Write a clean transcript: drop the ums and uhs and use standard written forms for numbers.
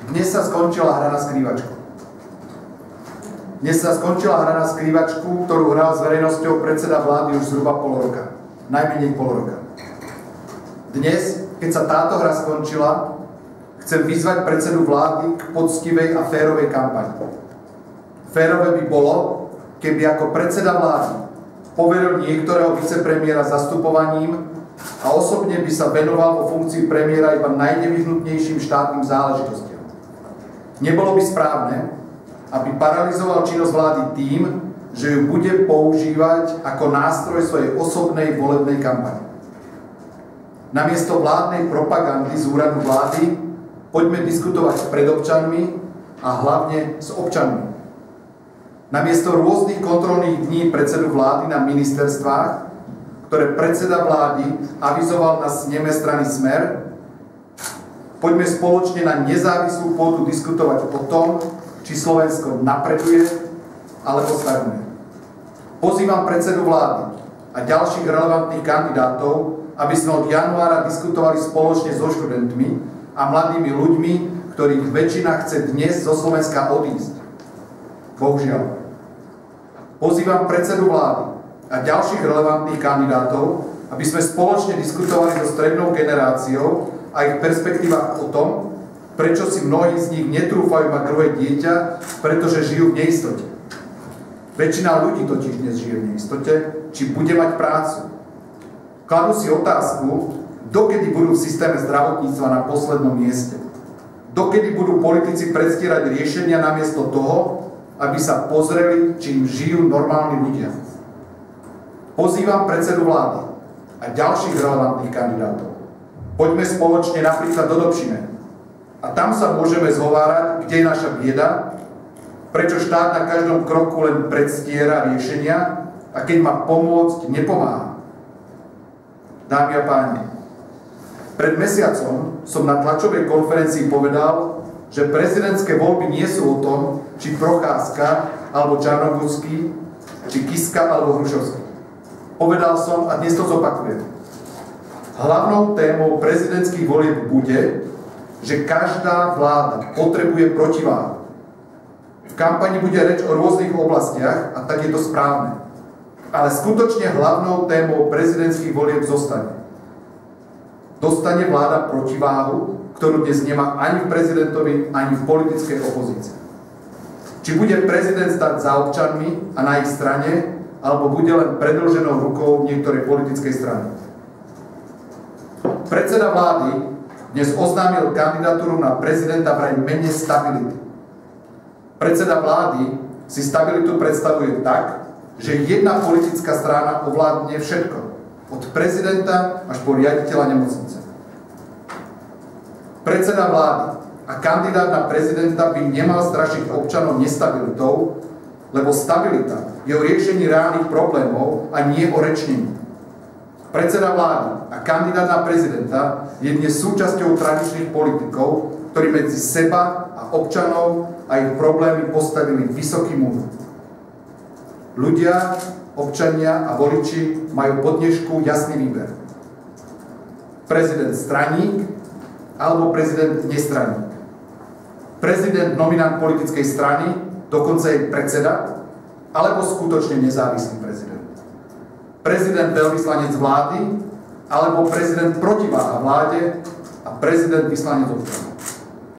Dnes sa skončila hra na skrývačku. Ktorú hral s verejnosťou predseda vlády už zhruba pol roka. Najmenej pol roka. Dnes, keď sa táto hra skončila, chcem vyzvať predsedu vlády k poctivej a férovej kampani. Férové by bolo, keby ako predseda vlády poveril niektorého vicepremiéra zastupovaním a osobne by sa venoval vo funkcii premiéra iba najnevyhnutnejším štátnym záležitostiam. Nebolo by správne, aby paralyzoval činnosť vlády tým, že ju bude používať ako nástroj svojej osobnej volebnej kampane. Namiesto vládnej propagandy z úradu vlády poďme diskutovať pred občanmi a hlavne s občanmi. Namiesto rôznych kontrolných dní predsedu vlády na ministerstvách, ktoré predseda vlády avizoval na sneme strany Smer, poďme spoločne na nezávislú pôdu diskutovať o tom, či Slovensko napreduje alebo stagnuje. Pozývam predsedu vlády a ďalších relevantných kandidátov, aby sme od januára diskutovali spoločne so študentmi a mladými ľuďmi, ktorých väčšina chce dnes zo Slovenska odísť. Bohužiaľ. Pozývam predsedu vlády a ďalších relevantných kandidátov, aby sme spoločne diskutovali so strednou generáciou a ich perspektívach o tom, prečo si mnohí z nich netrúfajú mať druhé dieťa, pretože žijú v neistote. Väčšina ľudí totiž dnes žije v neistote, či bude mať prácu. Kladú si otázku, dokedy budú v systéme zdravotníctva na poslednom mieste. Dokedy budú politici predstierať riešenia namiesto toho, aby sa pozreli, či im žijú normálni ľudia. Pozývam predsedu vlády a ďalších relevantných kandidátov. Poďme spoločne napríklad do Dobšine. A tam sa môžeme zhovárať, kde je naša bieda, prečo štát na každom kroku len predstiera riešenia a keď má pomôcť, nepomáha. Dámy a páni, pred mesiacom som na tlačovej konferencii povedal, že prezidentské voľby nie sú o tom, či Procházka alebo Čarnogórsky, či Kiska alebo Hrušovský. Povedal som a dnes to zopakujem. Hlavnou témou prezidentských volieb bude, že každá vláda potrebuje protiváhu. V kampani bude reč o rôznych oblastiach a tak je to správne. Ale skutočne hlavnou témou prezidentských volieb zostane. Dostane vláda protiváhu, ktorú dnes nemá ani v prezidentovi, ani v politickej opozícii. Či bude prezident stať za občanmi a na ich strane, alebo bude len predĺženou rukou niektorej politickej strany. Predseda vlády dnes oznámil kandidatúru na prezidenta vraj mene stability. Predseda vlády si stabilitu predstavuje tak, že jedna politická strana ovládne všetko, od prezidenta až po riaditeľa nemocnice. Predseda vlády a kandidát na prezidenta by nemal strašiť občanov nestabilitou, lebo stabilita je o riešení reálnych problémov a nie o rečnení. Predseda vlády a kandidát na prezidenta je dnes súčasťou tradičných politikov, ktorí medzi seba a občanov a ich problémy postavili vysoký múr. Ľudia, občania a voliči majú po dnešku jasný výber. Prezident straník alebo prezident nestraník. Prezident nominant politickej strany, dokonca jej predseda, alebo skutočne nezávislý prezident. Prezident veľvyslanec vlády, alebo prezident protiváha vláde a prezident vyslanec občanov.